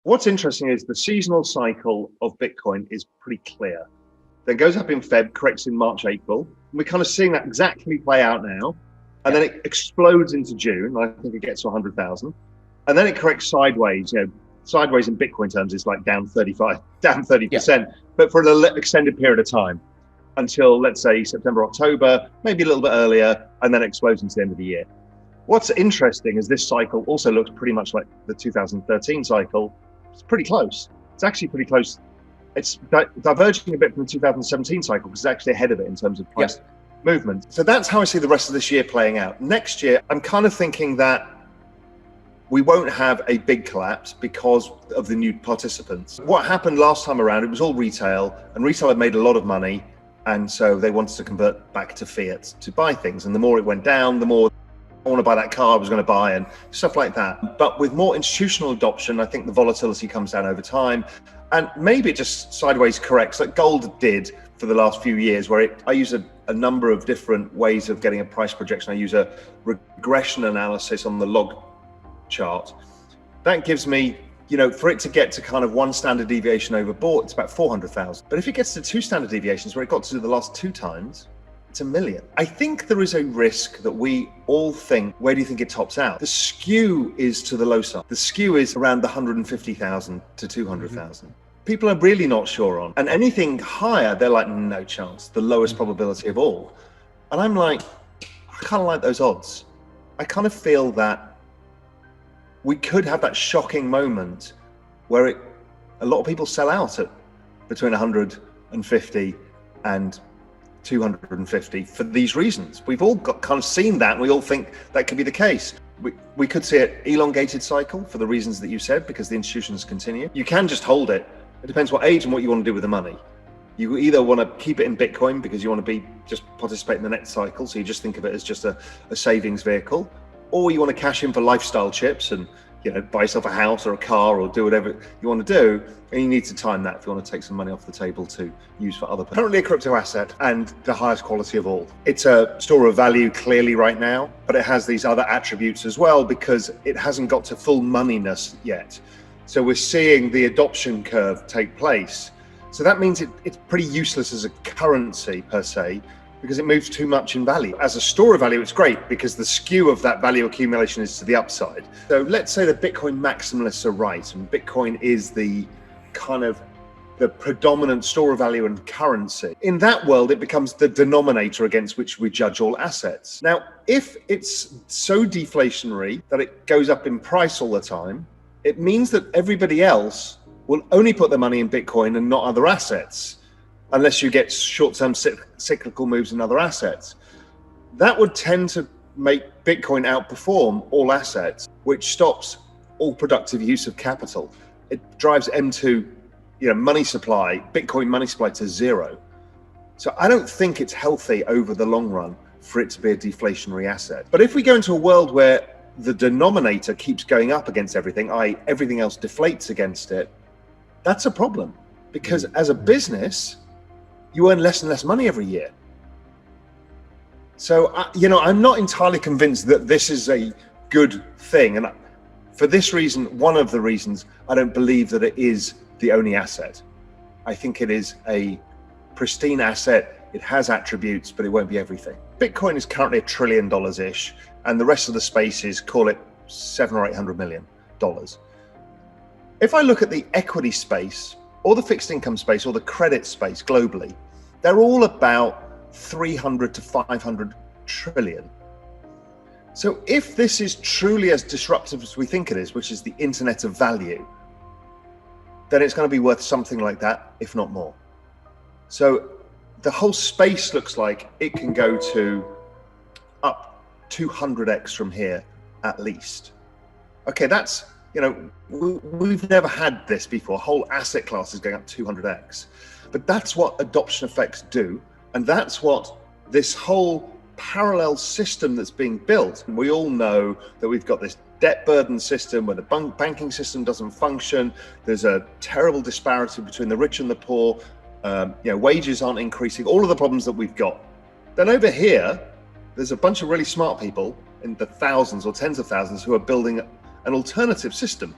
What's interesting is the seasonal cycle of Bitcoin is pretty clear. Then goes up in Feb, corrects in March, April. And we're kind of seeing that exactly play out now. And then it explodes into June. I think it gets to 100,000. And then it corrects sideways. Sideways in Bitcoin terms is like down 30%. But for an extended period of time until, let's say, September, October, maybe a little bit earlier, and then it explodes into the end of the year. What's interesting is this cycle also looks pretty much like the 2013 cycle. It's pretty close. It's actually pretty close. It's diverging a bit from the 2017 cycle because it's actually ahead of it in terms of price movement. So that's how I see the rest of this year playing out. Next year, I'm kind of thinking that we won't have a big collapse because of the new participants. What happened last time around, it was all retail, and retail had made a lot of money, and so they wanted to convert back to fiat to buy things. And the more it went down, the more I want to buy that car I was going to buy and stuff like that. But with more institutional adoption, I think the volatility comes down over time, and maybe it just sideways corrects like gold did for the last few years, where I use a number of different ways of getting a price projection. I use a regression analysis on the log chart. That gives me, for it to get to kind of one standard deviation overbought, it's about 400,000. But if it gets to two standard deviations, where it got to the last two times, it's 1 million. I think there is a risk that we all think, where do you think it tops out? The skew is to the low side. The skew is around the 150,000 to 200,000. People are really not sure on. And anything higher, they're like, no chance, the lowest probability of all. And I'm like, I kind of like those odds. I kind of feel that we could have that shocking moment where a lot of people sell out at between 150 and 250 for these reasons. We've all kind of seen that, and we all think that could be the case. We could see an elongated cycle for the reasons that you said, because the institutions continue. You can just hold it. It depends what age and what you want to do with the money. You either want to keep it in Bitcoin because you want to just participate in the next cycle, so you just think of it as just a savings vehicle, or you want to cash in for lifestyle chips and buy yourself a house or a car or do whatever you want to do, and you need to time that if you want to take some money off the table to use for other purposes. Currently a crypto asset, and the highest quality of all. It's a store of value clearly right now, but it has these other attributes as well because it hasn't got to full moneyness yet. So we're seeing the adoption curve take place. So that means it's pretty useless as a currency per se, because it moves too much in value. As a store of value, it's great because the skew of that value accumulation is to the upside. So let's say the Bitcoin maximalists are right, and Bitcoin is the kind of the predominant store of value and currency. In that world, it becomes the denominator against which we judge all assets. Now, if it's so deflationary that it goes up in price all the time, it means that everybody else will only put their money in Bitcoin and not other assets, unless you get short-term cyclical moves in other assets. That would tend to make Bitcoin outperform all assets, which stops all productive use of capital. It drives M2, money supply, Bitcoin money supply to zero. So I don't think it's healthy over the long run for it to be a deflationary asset. But if we go into a world where the denominator keeps going up against everything, i.e. everything else deflates against it, that's a problem. Because as a business, you earn less and less money every year. So, I'm not entirely convinced that this is a good thing. And for this reason, one of the reasons, I don't believe that it is the only asset. I think it is a pristine asset. It has attributes, but it won't be everything. Bitcoin is currently $1 trillion-ish, and the rest of the space is, call it $700 or $800 million. If I look at the equity space, or the fixed income space, or the credit space globally, they're all about 300 to 500 trillion. So if this is truly as disruptive as we think it is, which is the internet of value, then it's going to be worth something like that, if not more. So the whole space looks like it can go to up 200x from here, at least. Okay, that's, we've never had this before. Whole asset class is going up 200x. But that's what adoption effects do. And that's what this whole parallel system that's being built. And we all know that we've got this debt burden system where the banking system doesn't function. There's a terrible disparity between the rich and the poor. Wages aren't increasing, all of the problems that we've got. Then over here, there's a bunch of really smart people in the thousands or tens of thousands who are building an alternative system.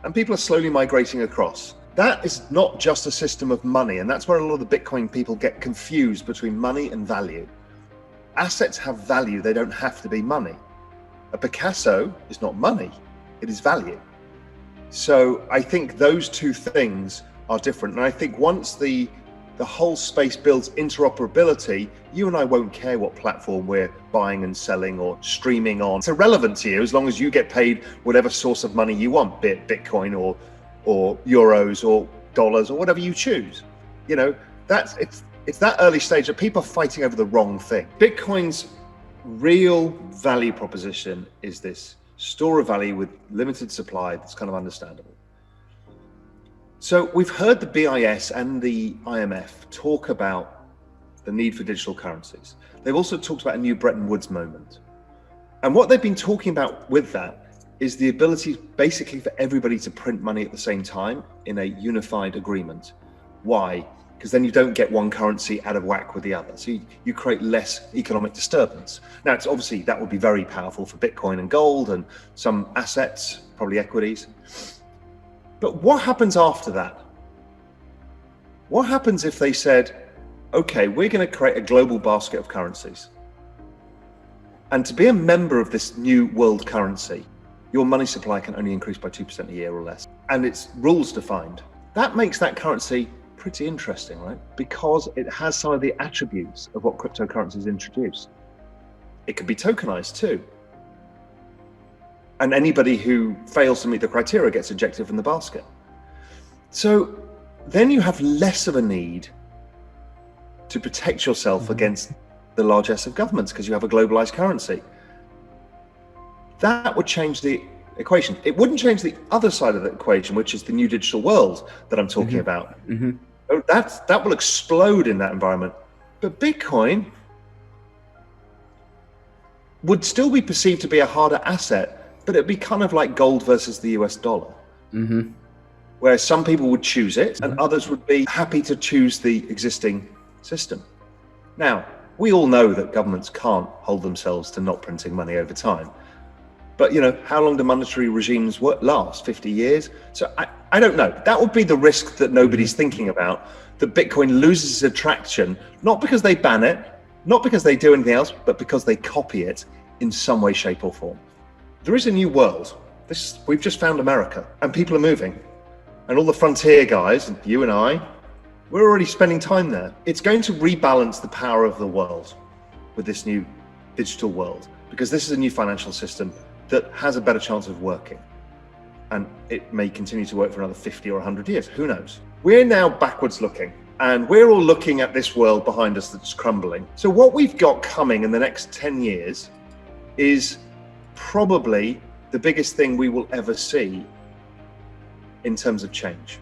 and people are slowly migrating across. That is not just a system of money, and that's where a lot of the Bitcoin people get confused between money and value. Assets have value, they don't have to be money. A Picasso is not money, it is value. So I think those two things are different. And I think once the whole space builds interoperability, you and I won't care what platform we're buying and selling or streaming on. It's irrelevant to you as long as you get paid whatever source of money you want, be it Bitcoin or euros or dollars or whatever you choose. You know, it's that early stage that people are fighting over the wrong thing. Bitcoin's real value proposition is this store of value with limited supply that's kind of understandable. So we've heard the BIS and the IMF talk about the need for digital currencies. They've also talked about a new Bretton Woods moment. And what they've been talking about with that is the ability basically for everybody to print money at the same time in a unified agreement. Why? Because then you don't get one currency out of whack with the other. So you create less economic disturbance. Now, it's obviously that would be very powerful for Bitcoin and gold and some assets, probably equities. But what happens after that? What happens if they said, okay, we're going to create a global basket of currencies. And to be a member of this new world currency, your money supply can only increase by 2% a year or less. And it's rules defined. That makes that currency pretty interesting, right? Because it has some of the attributes of what cryptocurrencies introduce. It can be tokenized too. And anybody who fails to meet the criteria gets ejected from the basket. So then you have less of a need to protect yourself against the largesse of governments because you have a globalized currency. That would change the equation. It wouldn't change the other side of the equation, which is the new digital world that I'm talking about. That will explode in that environment. But Bitcoin would still be perceived to be a harder asset, but it'd be kind of like gold versus the US dollar. Where some people would choose it and others would be happy to choose the existing system. Now, we all know that governments can't hold themselves to not printing money over time. But, you know, how long do monetary regimes last? 50 years? So I don't know. That would be the risk that nobody's thinking about, that Bitcoin loses its attraction, not because they ban it, not because they do anything else, but because they copy it in some way, shape or form. There is a new world. We've just found America and people are moving. And all the frontier guys, and you and I, we're already spending time there. It's going to rebalance the power of the world with this new digital world, because this is a new financial system that has a better chance of working. And it may continue to work for another 50 or 100 years, who knows? We're now backwards looking, and we're all looking at this world behind us that's crumbling. So what we've got coming in the next 10 years is probably the biggest thing we will ever see in terms of change.